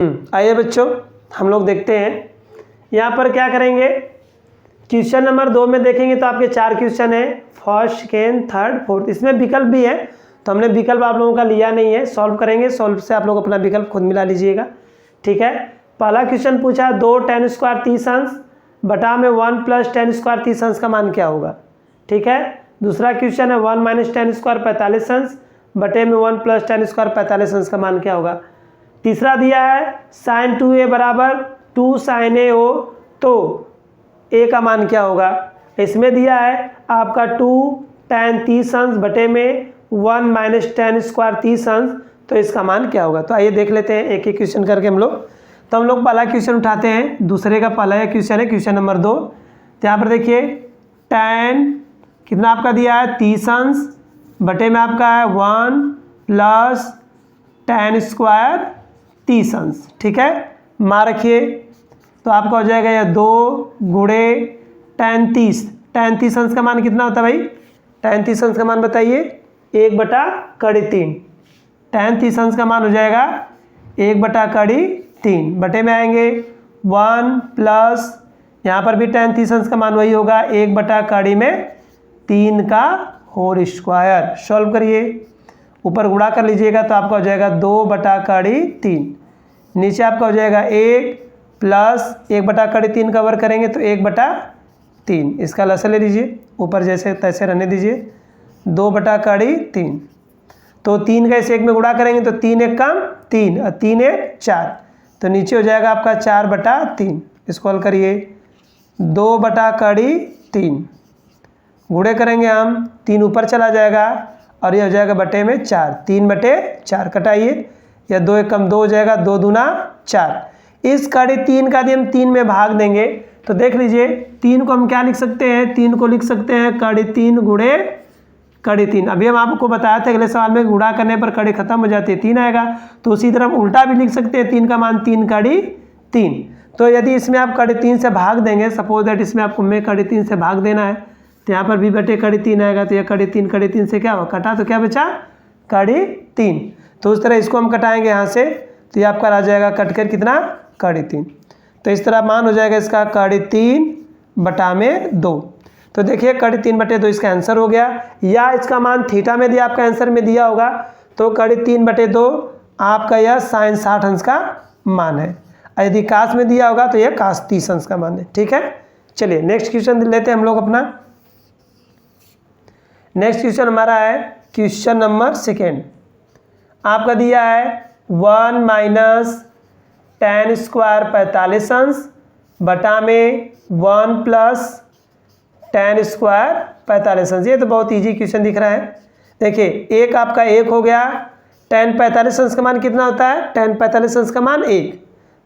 आइए बच्चों, हम लोग देखते हैं यहाँ पर क्या करेंगे। क्वेश्चन नंबर 2 में देखेंगे तो आपके 4 क्वेश्चन है, फर्स्ट, सेकेंड, थर्ड, फोर्थ। इसमें विकल्प भी है तो हमने विकल्प आप लोगों का लिया नहीं है। सॉल्व करेंगे, सॉल्व से आप लोग अपना विकल्प खुद मिला लीजिएगा। ठीक है, पहला क्वेश्चन पूछा 2 tan स्क्वायर 30 अंश बटा में 1 + tan स्क्वायर 30 अंश का मान क्या होगा। ठीक है, दूसरा क्वेश्चन है 1 - tan स्क्वायर 45 अंश बटे में 1 + tan स्क्वायर 45 अंश का मान क्या होगा। तीसरा दिया है sin 2a बराबर 2 sin a हो तो a का मान क्या होगा। इसमें दिया है आपका 2 tan 30 अंश बटे में 1 - tan स्क्वायर 30 अंश, तो इसका मान क्या होगा। तो आइए देख लेते हैं एक एक क्वेश्चन करके हम लोग। तो हम लोग पहला क्वेश्चन उठाते हैं, दूसरे का पहला क्वेश्चन है क्वेश्चन नंबर 2। तो यहाँ पर देखिए tan कितना आपका दिया है 30 अंश बटे में आपका है 1 + tan स्क्वायर 30 अंश। ठीक है, मान रखिए तो आपका हो जाएगा यह 2 गुणे tan 30। tan 30 अंश का मान कितना होता है भाई, tan 30 अंश का मान बताइए 1/3। tan 30 अंश का मान हो जाएगा 1/3 बटे में आएंगे 1 प्लस यहाँ पर भी tan 30 अंश का मान वही होगा 1/3 का होल स्क्वायर। सॉल्व करिए, ऊपर गुणा कर लीजिएगा तो आपका हो जाएगा 2/3। नीचे आपका हो जाएगा 1 प्लस 1/3 का वर्ग करेंगे तो 1/3। इसका लसन ले लीजिए, ऊपर जैसे तैसे रहने दीजिए 2/3। तो 3 का इस 1 में गुणा करेंगे तो 3 1 कम 3 और 3 1 4, तो नीचे हो जाएगा आपका 4/3। इसको हल करिए 2/3 गुणे करेंगे हम 3 ऊपर चला जाएगा और ये हो जाएगा बटे में 4, 3/4 कटाइए, या 2 1 कम 2 हो जाएगा, 2 दूना 4। इस 3 का यदि हम 3 में भाग देंगे तो देख लीजिए 3 को हम क्या लिख सकते हैं, 3 को लिख सकते हैं 3 गुणे 3। अभी हम आपको बताया था अगले सवाल में गुणा करने पर कड़ी खत्म हो जाती है, 3 आएगा। तो उसी तरह हम उल्टा भी लिख सकते हैं, 3 का मान 3 3। तो यदि इसमें आप 3 से भाग देंगे, सपोज दैट इसमें आपको में 3 से भाग देना है तो यहाँ पर भी बटे 3 आएगा, तो यह 3 से क्या होगा, कटा तो क्या बचा 3। तो उस तरह इसको हम कटाएंगे यहाँ से तो ये आपका आ जाएगा कट कर कितना 3। तो इस तरह मान हो जाएगा इसका 3/2। तो देखिए 3/2 इसका आंसर हो गया, या इसका मान थीटा में दिया आपका आंसर में दिया होगा तो 3/2 आपका यह sin 60 अंश का मान है। यदि काश में दिया होगा तो यह cos 30 अंश का मान है। ठीक है, चलिए नेक्स्ट क्वेश्चन लेते हैं हम लोग अपना। नेक्स्ट क्वेश्चन हमारा है क्वेश्चन नंबर 2। आपका दिया है 1 - tan स्क्वायर 45 अंश बटा में 1 + tan स्क्वायर 45 अंश। ये तो बहुत इजी क्वेश्चन दिख रहा है। देखिए एक आपका 1 हो गया, tan 45 अंश का मान कितना होता है, tan 45 अंश का मान 1,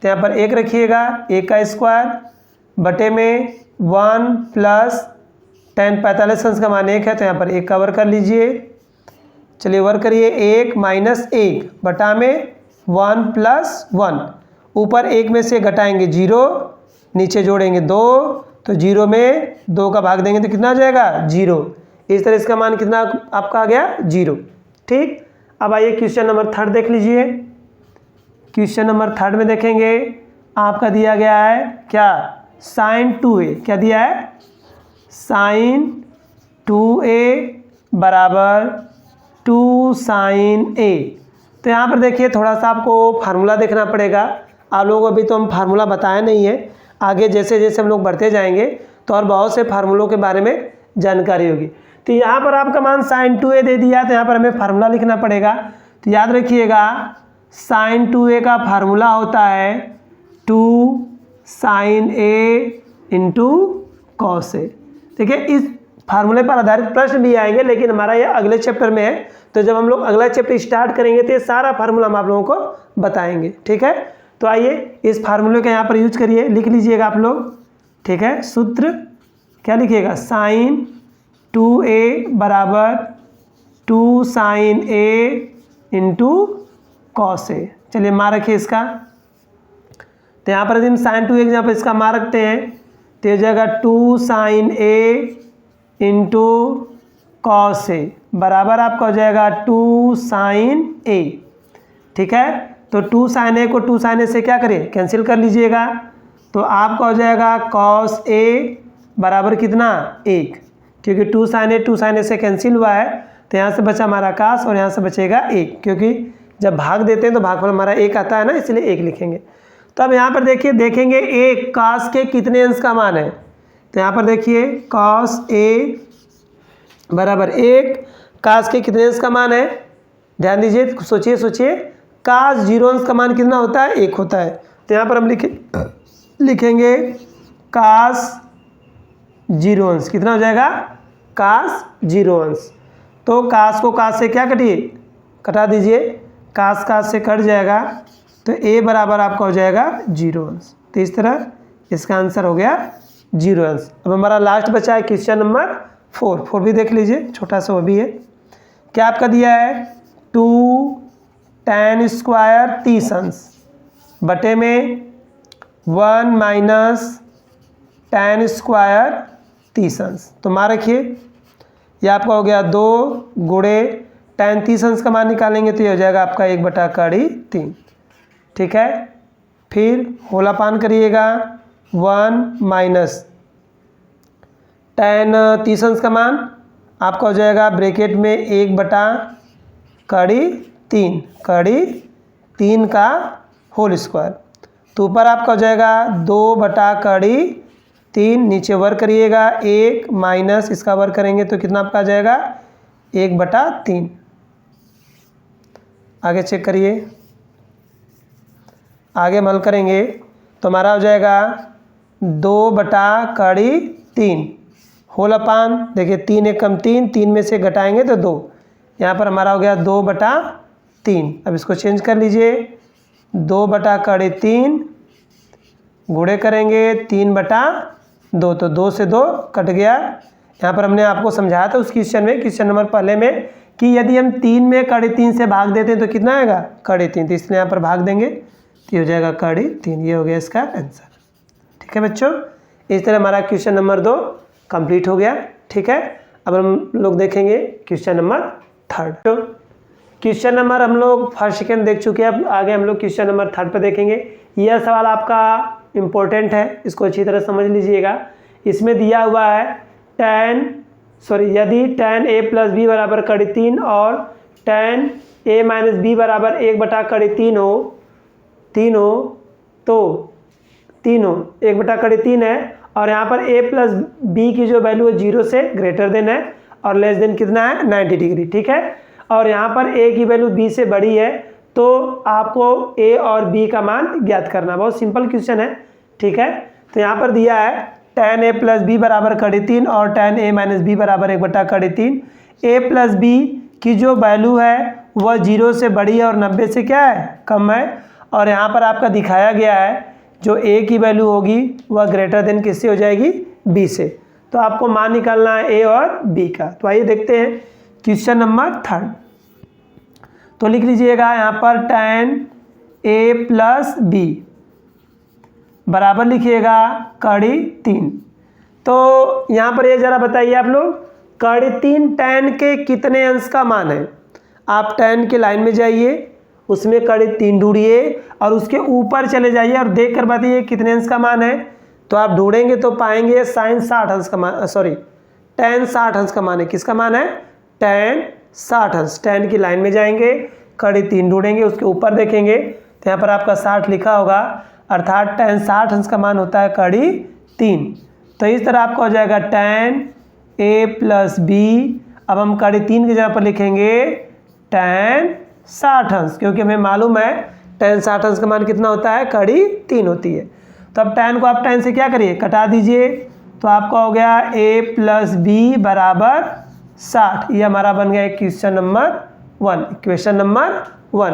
तो यहाँ पर 1 रखिएगा, 1 का स्क्वायर बटे में 1 + tan 45 अंश का मान 1 है तो यहाँ पर 1 का वर्ग कर लीजिए। चलिए वर्ग करिए, 1 - 1 बटा में 1 + 1, ऊपर 1 में से घटाएंगे 0, नीचे जोड़ेंगे 2, तो 0 में 2 का भाग देंगे तो कितना आ जाएगा 0। इस तरह इसका मान कितना आपका आ गया 0। ठीक, अब आइए क्वेश्चन नंबर 3 देख लीजिए। क्वेश्चन नंबर 3 में देखेंगे आपका दिया गया है क्या, sin 2a। क्या दिया है, sin 2a बराबर 2 sin a। तो यहाँ पर देखिए थोड़ा सा आपको फार्मूला देखना पड़ेगा। आप लोगों को अभी तो हम फार्मूला बताया नहीं है, आगे जैसे जैसे हम लोग बढ़ते जाएंगे तो और बहुत से फार्मूलों के बारे में जानकारी होगी। तो यहाँ पर आपका मान sin 2a दे दिया, तो यहाँ पर हमें फार्मूला लिखना पड़ेगा। तो याद रखिएगा sin 2a का फार्मूला होता है 2 sin a × cos a। देखिए इस फार्मूले पर आधारित प्रश्न भी आएंगे, लेकिन हमारा यह अगले चैप्टर में है। तो जब हम लोग अगला चैप्टर स्टार्ट करेंगे तो ये सारा फार्मूला हम आप लोगों को बताएंगे। ठीक है, तो आइए इस फार्मूले का यहाँ पर यूज करिए, लिख लीजिएगा आप लोग। ठीक है, सूत्र क्या लिखिएगा, sin 2a बराबर 2 sin a × cos a। चलिए मान रखिए इसका, तो यहाँ पर यदि हम sin 2a यहाँ पर इसका मान रखते हैं तो हो जाएगा 2 sin a × cos a बराबर आपका हो जाएगा 2 sin a। ठीक है, तो 2 sin a को 2 sin a से क्या करिए, कैंसिल कर लीजिएगा। तो आपका हो जाएगा cos a बराबर कितना, 1, क्योंकि 2 sin a से कैंसिल हुआ है, तो यहाँ से बचा हमारा cos और यहाँ से बचेगा 1, क्योंकि जब भाग देते हैं तो भागफल हमारा 1 आता है ना, इसलिए 1 लिखेंगे। तो अब यहाँ पर देखिए, देखेंगे a cos के कितने अंश का मान है। तो यहाँ पर देखिए cos a बराबर 1, cos के कितने अंश का मान है, ध्यान दीजिए, सोचिए सोचिए, cos 0 अंश का मान कितना होता है, 1 होता है। तो यहाँ पर हम लिखेंगे cos 0 अंश कितना हो जाएगा, cos 0 अंश। तो cos को cos से क्या कटिए, कटा दीजिए, cos से कट जाएगा, तो a बराबर आपका हो जाएगा 0 अंश। तो इस तरह इसका आंसर हो गया 0 अंश। अब हमारा लास्ट बचा है क्वेश्चन नंबर 4 भी देख लीजिए, छोटा सा वो भी है। क्या आपका दिया है, 2 tan स्क्वायर 30 अंश बटे में 1 माइनस tan स्क्वायर 30 अंश। तो मान रखिए, ये आपका हो गया 2 गुणे tan 30 अंश का मान निकालेंगे तो ये हो जाएगा आपका 1/3। ठीक है, फिर होलापान करिएगा, 1 माइनस tan 30 अंश का मान आपका हो जाएगा ब्रैकेट में 1/3 का होल स्क्वायर। तो ऊपर आपका हो जाएगा 2/3, नीचे वर्ग करिएगा 1 माइनस इसका वर्ग करेंगे तो कितना आपका आ जाएगा 1/3। आगे चेक करिए, आगे हम हल करेंगे तो हमारा हो जाएगा 2/3 होल अपान, देखिए 3 1 कम 3 में से घटाएंगे तो 2, यहाँ पर हमारा हो गया 2/3। अब इसको चेंज कर लीजिए, 2/3 गुणे करेंगे 3/2, तो 2 से 2 कट गया। यहाँ पर हमने आपको समझाया था उस क्वेश्चन में, क्वेश्चन नंबर पहले में, कि यदि हम 3 में 3 से भाग देते हैं तो कितना आएगा 3, तो इसलिए यहाँ पर भाग देंगे तो हो जाएगा 3। ये हो गया इसका आंसर। ठीक है बच्चों, इस तरह हमारा क्वेश्चन नंबर 2 कंप्लीट हो गया। ठीक है, अब हम लोग देखेंगे क्वेश्चन नंबर 3। तो क्वेश्चन नंबर हम लोग फर्स्ट सेकेंड देख चुके हैं, अब आगे हम लोग क्वेश्चन नंबर 3 पे देखेंगे। यह सवाल आपका इम्पोर्टेंट है, इसको अच्छी तरह समझ लीजिएगा। इसमें दिया हुआ है यदि tan a प्लस बी बराबर 3 और tan a माइनस बी बराबर 1/3 हो, तो 1/3 है, और यहाँ पर a प्लस बी की जो वैल्यू है 0 से ग्रेटर देन है और लेस देन कितना है 90 डिग्री। ठीक है, और यहाँ पर a की वैल्यू b से बड़ी है, तो आपको a और b का मान ज्ञात करना। बहुत सिंपल क्वेश्चन है। ठीक है, तो यहाँ पर दिया है tan a प्लस बी बराबर 3 और tan a माइनस बी बराबर 1/3। a प्लस बी की जो वैल्यू है वह 0 से बड़ी है और 90 से क्या है, कम है, और यहाँ पर आपका दिखाया गया है जो a की वैल्यू होगी वह ग्रेटर देन किससे हो जाएगी, b से। तो आपको मान निकालना है a और b का। तो आइए देखते हैं क्वेश्चन नंबर 3। तो लिख लीजिएगा यहाँ पर tan a प्लस बी बराबर लिखिएगा 3। तो यहाँ पर ये ज़रा बताइए आप लोग, 3 tan के कितने अंश का मान है। आप tan के लाइन में जाइए, उसमें 3 ढूंढिए और उसके ऊपर चले जाइए और देख कर बताइए कितने अंश का मान है। तो आप ढूंढेंगे तो पाएंगे sin 60 अंश का मान, tan 60 अंश का मान है। किसका मान है, tan 60 अंश। tan की लाइन में जाएंगे, 3 ढूंढेंगे, उसके ऊपर देखेंगे तो यहाँ पर आपका 60 लिखा होगा, अर्थात tan 60 अंश का मान होता है 3। तो इस तरह आपका हो जाएगा tan a प्लस बी। अब हम 3 की जगह पर लिखेंगे tan 60 अंश, क्योंकि हमें मालूम है tan 60 अंश का मान कितना होता है, 3 होती है। तो अब tan को आप tan से क्या करिए, कटा दीजिए, तो आपका हो गया a प्लस बी बराबर 60। ये हमारा बन गया question number 1। Equation number 1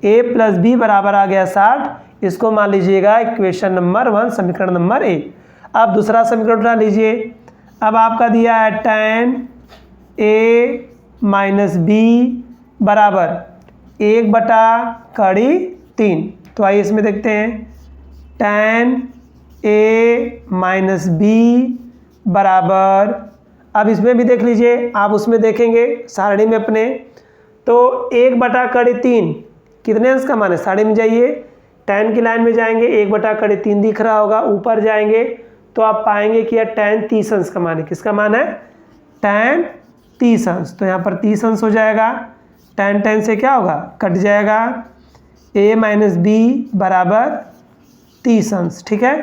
a plus B बराबर आ गया 60, इसको मान लीजिएगा इक्वेशन नंबर 1, समीकरण नंबर 1। अब दूसरा समीकरण उठा लीजिए। अब आपका दिया है tan a माइनस बी बराबर 1/3। तो आइए इसमें देखते हैं, tan a माइनस बी बराबर, अब इसमें भी देख लीजिए, आप उसमें देखेंगे सारणी में अपने, तो 1/3 कितने अंश का मान है, साढ़े में जाइए, tan की लाइन में जाएंगे, 1/3 दिख रहा होगा, ऊपर जाएंगे तो आप पाएंगे कि यह tan 30 अंश का मान है। किसका मान है, tan 30 अंश। तो यहाँ पर 30 अंश हो जाएगा, tan से क्या होगा, कट जाएगा, a माइनस बी बराबर 30 अंश। ठीक है,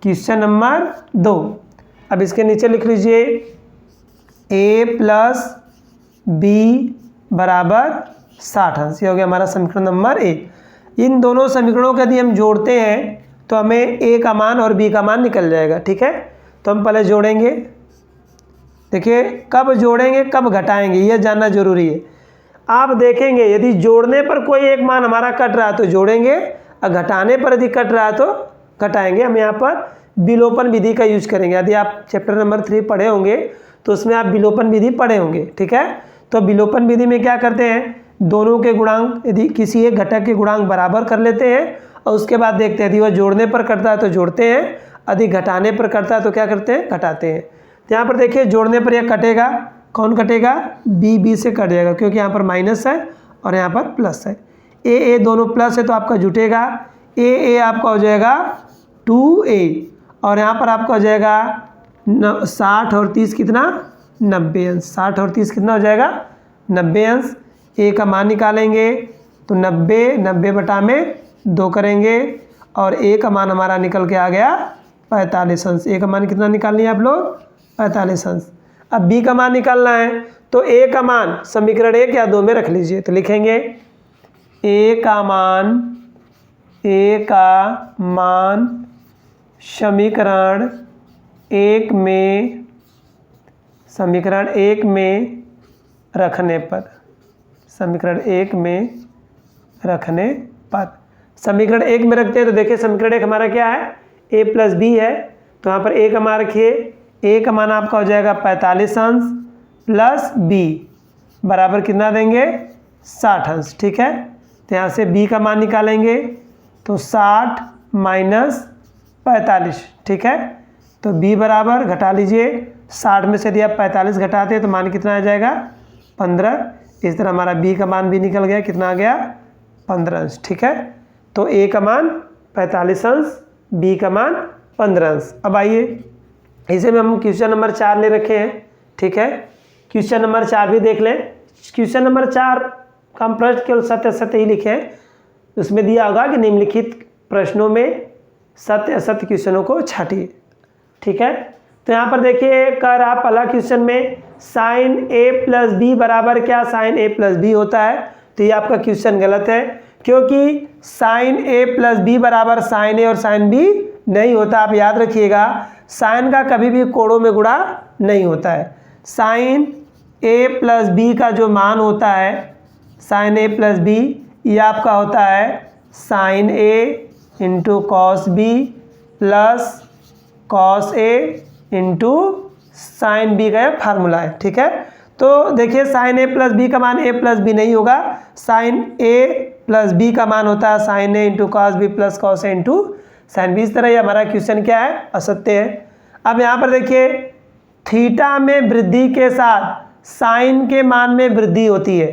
क्वेश्चन नंबर 2। अब इसके नीचे लिख लीजिए a प्लस बी बराबर 60 अंश। ये हो गया हमारा समीकरण नंबर 1। इन दोनों समीकरणों को यदि हम जोड़ते हैं तो हमें a का मान और b का मान निकल जाएगा। ठीक है, तो हम पहले जोड़ेंगे। देखिए कब जोड़ेंगे कब घटाएंगे यह जानना जरूरी है। आप देखेंगे यदि जोड़ने पर कोई एक मान हमारा कट रहा है तो जोड़ेंगे, और घटाने पर यदि कट रहा है तो घटाएंगे। हम यहाँ पर विलोपन विधि का यूज करेंगे। यदि आप चैप्टर नंबर 3 पढ़े होंगे तो उसमें आप विलोपन विधि पढ़े होंगे। ठीक है, तो विलोपन विधि में क्या करते हैं, दोनों के गुणांक यदि किसी एक घटक के गुणांक बराबर कर लेते हैं और उसके बाद देखते हैं यदि वह जोड़ने पर करता है तो जोड़ते हैं, यदि घटाने पर करता है तो क्या करते हैं, घटाते हैं। तो यहाँ पर देखिए जोड़ने पर यह कटेगा, कौन कटेगा, बी से कट जाएगा क्योंकि यहाँ पर माइनस है और यहाँ पर प्लस है। ए दोनों प्लस है तो आपका जुटेगा, ए आपका हो जाएगा 2a और यहाँ पर आपका हो जाएगा 60 और 30 कितना, 90 अंश। 60 और 30 कितना हो जाएगा, 90 अंश। ए का मान निकालेंगे तो 90 बटा में 2 करेंगे और ए का मान हमारा निकल के आ गया 45 अंश। ए का मान कितना निकाल लिया आप लोग, 45 अंश। अब बी का मान निकालना है तो ए का मान समीकरण 1 या 2 में रख लीजिए। तो लिखेंगे ए का मान समीकरण 1 में रखने पर, समीकरण 1 में रखने पर, समीकरण 1 में रखते हैं तो देखिए समीकरण 1 हमारा क्या है, a प्लस बी है। तो यहाँ पर a का मान रखिए, a का मान आपका हो जाएगा 45 अंश प्लस b बराबर कितना देंगे, 60 अंश। ठीक है, तो यहाँ से b का मान निकालेंगे तो 60 माइनस 45। ठीक है, तो b बराबर घटा लीजिए, 60 में से यदि आप 45 घटाते हैं तो मान कितना आ जाएगा, 15। इस तरह हमारा b का मान भी निकल गया, कितना आ गया, 15 अंश। ठीक है, तो a का मान 45 अंश, b का मान 15 अंश। अब आइए इसे में हम क्वेश्चन नंबर 4 ले रखे हैं। ठीक है, क्वेश्चन नंबर 4 भी देख लें। क्वेश्चन नंबर 4 का हम प्रश्न केवल सत्य असत्य ही लिखे हैं। उसमें दिया होगा कि निम्नलिखित प्रश्नों में सत्य असत्य क्वेश्चनों को छाटिए। ठीक है, तो यहाँ पर देखिए कर आप पहला क्वेश्चन में साइन ए प्लस बी बराबर क्या, साइन ए प्लस बी होता है। तो ये आपका क्वेश्चन गलत है क्योंकि साइन ए प्लस बी बराबर साइन ए और साइन बी नहीं होता। आप याद रखिएगा साइन का कभी भी कोणों में गुणा नहीं होता है। साइन ए प्लस बी का जो मान होता है, साइन ए प्लस बी, ये आपका होता है sine A into cos B plus cos A into sine B का यह फार्मूला है। ठीक है, तो देखिए साइन ए प्लस बी का मान ए प्लस बी नहीं होगा, साइन ए प्लस बी का मान होता है sine A into cos B plus cos A into sine B. इस तरह ये हमारा क्वेश्चन क्या है, असत्य है। अब यहाँ पर देखिए थीटा में वृद्धि के साथ साइन के मान में वृद्धि होती है।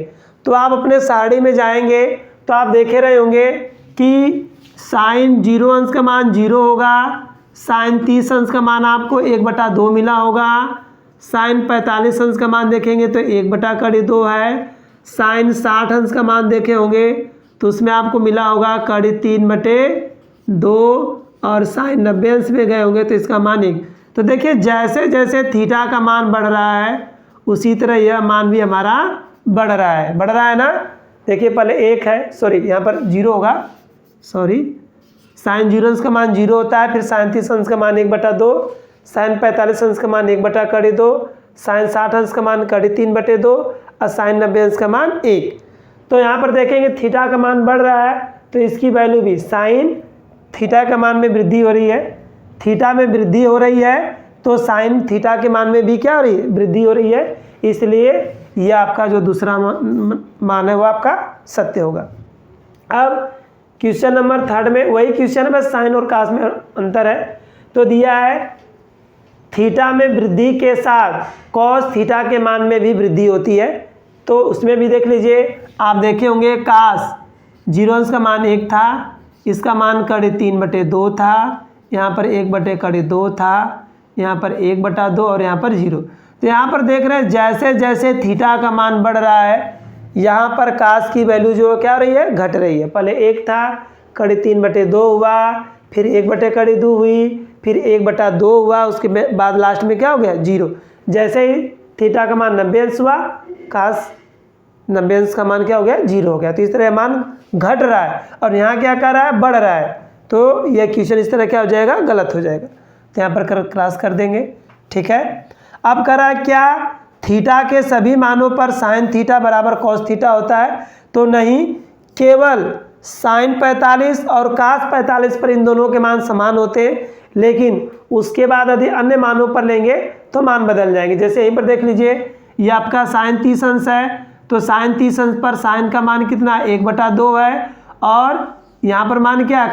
तो आप अपने सारणी में जाएंगे तो आप देखे रहे होंगे कि साइन 0 अंश का मान 0 होगा, साइन 30 अंश का मान आपको 1/2 मिला होगा, साइन 45 अंश का मान देखेंगे तो 1/2 है, साइन 60 अंश का मान देखे होंगे तो उसमें आपको मिला होगा 3/2 और साइन 90 अंश में गए होंगे तो इसका मान 1। तो देखिए जैसे जैसे थीटा का मान बढ़ रहा है उसी तरह यह मान भी हमारा बढ़ रहा है ना। देखिए पहले 1 है, सॉरी यहाँ पर 0 होगा, सॉरी साइन 0 अंश का मान 0 होता है, फिर साइन 30 अंश का मान 1/2, साइन 45 अंश का मान 1/2, साइन 60 अंश का मान 3/2 और साइन 90 अंश का मान 1। तो यहाँ पर देखेंगे थीटा का मान बढ़ रहा है तो इसकी वैल्यू भी साइन थीटा का मान में वृद्धि हो रही है, थीटा में वृद्धि हो रही है तो साइन थीटा के मान में भी क्या हो रही है, वृद्धि हो रही है। इसलिए यह आपका जो दूसरा मान है वो आपका सत्य होगा। अब क्वेश्चन नंबर 3 में वही क्वेश्चन है, बस साइन और कास में अंतर है। तो दिया है थीटा में वृद्धि के साथ कॉस थीटा के मान में भी वृद्धि होती है। तो उसमें भी देख लीजिए, आप देखे होंगे कास जीरो अंश का मान 1 था, इसका मान कड़ी 3/2 था, यहाँ पर 1/2 था, यहाँ पर 1/2 और यहाँ पर 0। तो यहाँ पर देख रहे हैं जैसे जैसे थीटा का मान बढ़ रहा है यहाँ पर कास की वैल्यू जो क्या हो रही है, घट रही है। पहले 1 था, कड़ी 3/2 हुआ, फिर 1/2 हुई, फिर 1/2 हुआ, उसके बाद लास्ट में क्या हो गया, 0। जैसे ही थीटा का मान 90 अंश हुआ, कास 90 अंश का मान क्या हो गया, 0 हो गया। तो इस तरह मान घट रहा है और यहाँ क्या कर रहा है, बढ़ रहा है। तो यह क्वेश्चन इस तरह क्या हो जाएगा, गलत हो जाएगा। तो यहाँ पर क्रॉस कर देंगे, ठीक है। अब कर रहा है क्या, थीटा के सभी मानों पर साइन थीटा बराबर कॉस थीटा होता है, तो नहीं, केवल साइन 45 और कास 45 पर इन दोनों के मान समान होते हैं, लेकिन उसके बाद यदि अन्य मानों पर लेंगे तो मान बदल जाएंगे। जैसे यहीं पर देख लीजिए, ये आपका साइन 30 अंश है, तो साइन 30 अंश पर साइन का मान कितना, 1/2 है, और यहाँ पर मान क्या है,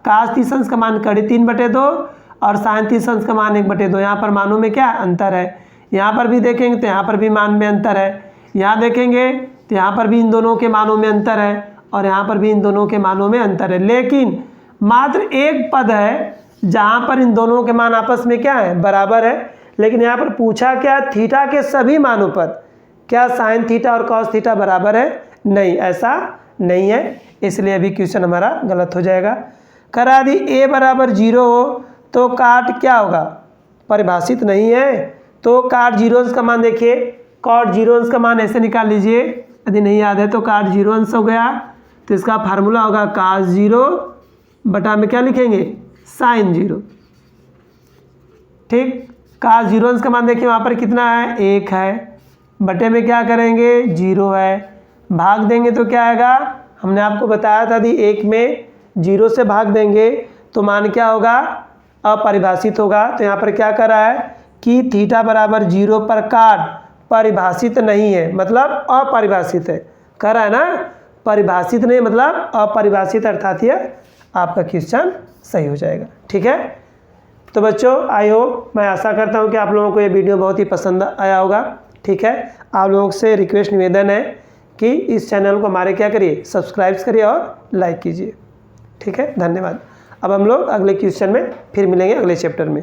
कास 30 अंश का मान कड़ी 3/2 और साइन 30 अंश का मान 1/2। यहाँ पर मानों में क्या अंतर है, यहाँ पर भी देखेंगे तो यहाँ पर भी मान में अंतर है, यहाँ देखेंगे तो यहाँ पर भी इन दोनों के मानों में अंतर है, और यहाँ पर भी इन दोनों के मानों में अंतर है। लेकिन मात्र एक पद है जहाँ पर इन दोनों के मान आपस में क्या है, बराबर है। लेकिन यहाँ पर पूछा क्या, थीटा के सभी मानों पर क्या साइन थीटा और कॉस थीटा बराबर है, नहीं, ऐसा नहीं है, इसलिए अभी क्वेश्चन हमारा गलत हो जाएगा। करा दी a बराबर 0 हो तो काट क्या होगा, परिभाषित नहीं है, तो काट 0 अंश का मान देखिए, कॉट 0 अंश का मान ऐसे निकाल लीजिए, यदि नहीं याद है तो काट 0 अंश हो गया, तो इसका फार्मूला होगा कास 0 बटा में क्या लिखेंगे, साइन 0, ठीक। कास 0 अंश का मान देखिए वहाँ पर कितना है, 1 है, बटे में क्या करेंगे, 0 है, भाग देंगे तो क्या आएगा, हमने आपको बताया था यदि 1 में 0 से भाग देंगे तो मान क्या होगा, अपरिभाषित होगा। तो यहाँ पर क्या कर रहा है कि थीटा बराबर 0 पर काट परिभाषित नहीं है, मतलब अपरिभाषित है, कह रहा है ना, परिभाषित नहीं मतलब अपरिभाषित, अर्थात ये आपका क्वेश्चन सही हो जाएगा, ठीक है। तो बच्चों आई होप, मैं आशा करता हूँ कि आप लोगों को ये वीडियो बहुत ही पसंद आया होगा, ठीक है। आप लोगों से रिक्वेस्ट निवेदन है कि इस चैनल को हमारे क्या करिए, सब्सक्राइब करिए और लाइक कीजिए, ठीक है। धन्यवाद। अब हम लोग अगले क्वेश्चन में फिर मिलेंगे, अगले चैप्टर में।